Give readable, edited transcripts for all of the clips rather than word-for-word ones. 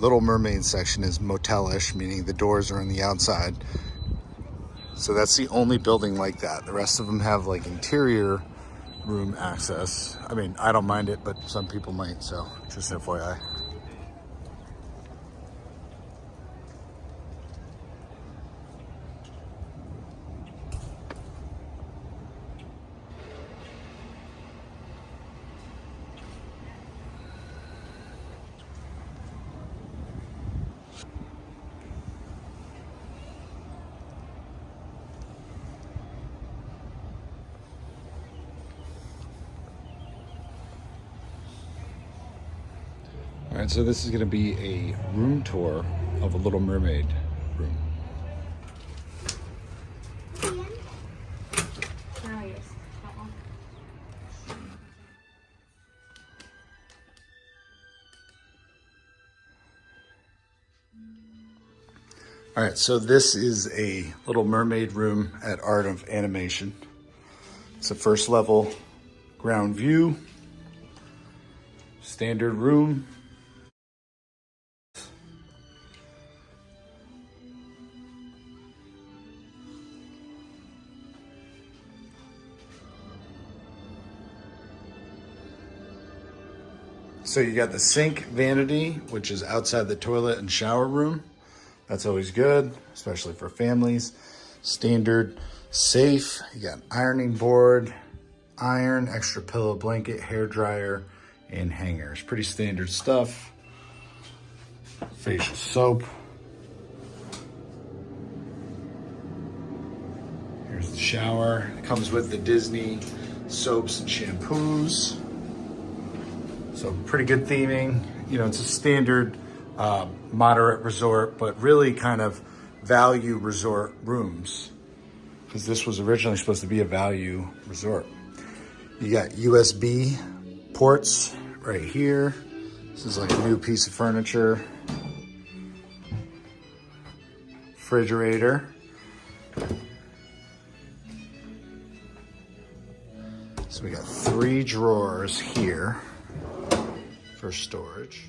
Little Mermaid section is motelish, meaning the doors are on the outside. So that's the only building like that. The rest of them have like interior room access. I mean, I don't mind it, but some people might, so just FYI. All right, so this is gonna be a room tour of a Little Mermaid room. All right, so this is a Little Mermaid room at Art of Animation. It's a first level ground view, standard room. So you got the sink vanity, which is outside the toilet and shower room. That's always good, especially for families. Standard safe. You got ironing board, iron, extra pillow, blanket, hair dryer, and hangers. Pretty standard stuff. Facial soap. Here's the shower. It comes with the Disney soaps and shampoos. So pretty good theming. You know, it's a standard moderate resort, but really kind of value resort rooms, because this was originally supposed to be a value resort. You got USB ports right here. This is like a new piece of furniture. Refrigerator. So we got 3 drawers here for storage.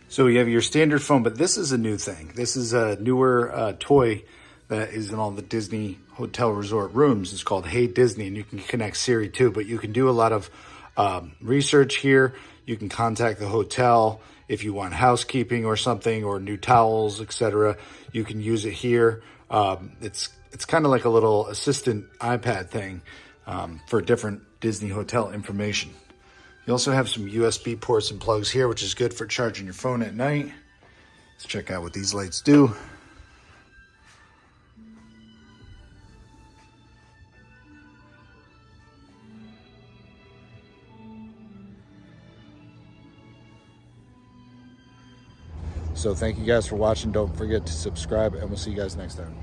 So you have your standard phone, but this is a new thing. This is a newer toy that is in all the Disney hotel resort rooms. It's called Hey Disney, and you can connect Siri too, but you can do a lot of research here. You can contact the hotel if you want housekeeping or something, or new towels, etc. You can use it here. It's kind of like a little assistant iPad thing for different Disney hotel information. You also have some USB ports and plugs here, which is good for charging your phone at night. Let's check out what these lights do. So thank you guys for watching. Don't forget to subscribe, and we'll see you guys next time.